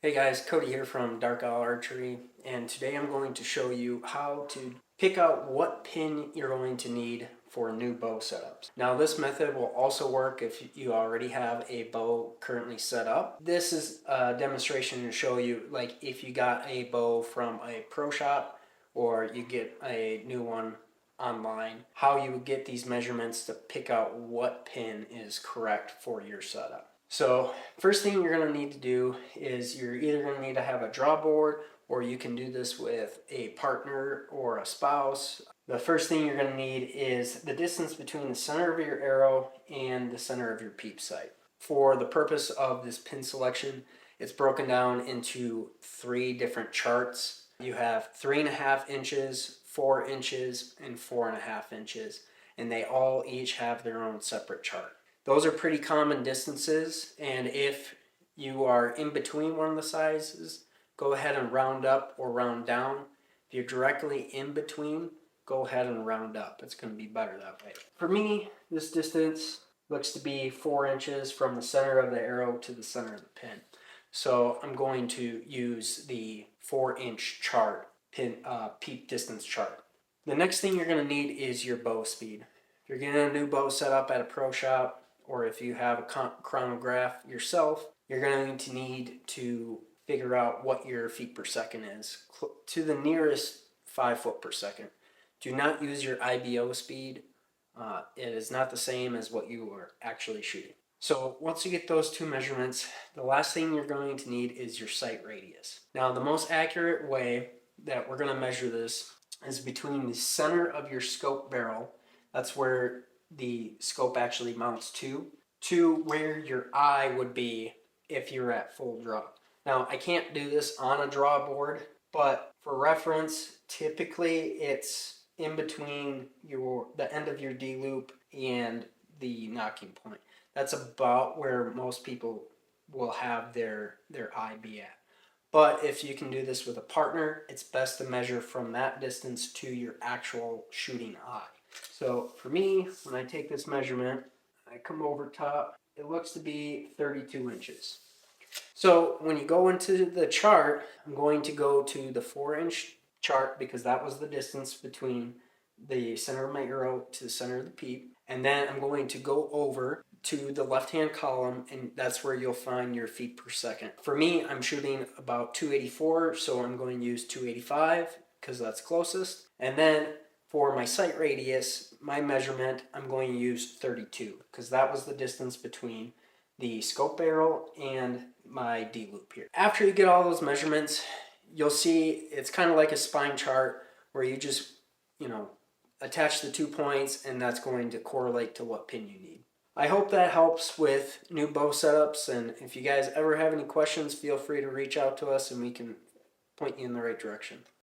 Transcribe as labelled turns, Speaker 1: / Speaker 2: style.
Speaker 1: Hey guys, Cody here from Cut Archery, and today I'm going to show you how to pick out what pin you're going to need for new bow setups. Now this method will also work if you already have a bow currently set up. This is a demonstration to show you, like, if you got a bow from a pro shop or you get a new one online, how you would get these measurements to pick out what pin is correct for your setup. So first thing you're going to need to do is you're either going to need to have a draw board, or you can do this with a partner or a spouse. The first thing you're going to need is the distance between the center of your arrow and the center of your peep sight. For the purpose of this pin selection, it's broken down into 3 different charts. You have 3.5 inches, 4 inches, and 4.5 inches, and they all each have their own separate chart. Those are pretty common distances, and if you are in between one of the sizes, go ahead and round up or round down. If you're directly in between, go ahead and round up. It's going to be better that way. For me, this distance looks to be 4 inches from the center of the arrow to the center of the pin. So I'm going to use the 4-inch chart, peep distance chart. The next thing you're going to need is your bow speed. If you're getting a new bow set up at a pro shop, or if you have a chronograph yourself, you're going to need to figure out what your feet per second is to the nearest 5 foot per second. Do not use your IBO speed. It is not the same as what you are actually shooting. So once you get those 2 measurements, the last thing you're going to need is your sight radius. Now the most accurate way that we're going to measure this is between the center of your scope barrel. That's where the scope actually mounts to where your eye would be if you're at full draw. Now I can't do this on a draw board, but for reference, typically it's in between the end of your D loop and the nocking point. That's about where most people will have their eye be at. But if you can do this with a partner, it's best to measure from that distance to your actual shooting eye. So for me, when I take this measurement, I come over top, it looks to be 32 inches. So when you go into the chart, I'm going to go to the 4-inch chart because that was the distance between the center of my arrow to the center of the peep. And then I'm going to go over to the left-hand column, and that's where you'll find your feet per second. For me, I'm shooting about 284, so I'm going to use 285 because that's closest. And then for my sight radius, my measurement, I'm going to use 32 because that was the distance between the scope barrel and my D loop here. After you get all those measurements, you'll see it's kind of like a spine chart where you just, attach the 2 points, and that's going to correlate to what pin you need. I hope that helps with new bow setups, and if you guys ever have any questions, feel free to reach out to us and we can point you in the right direction.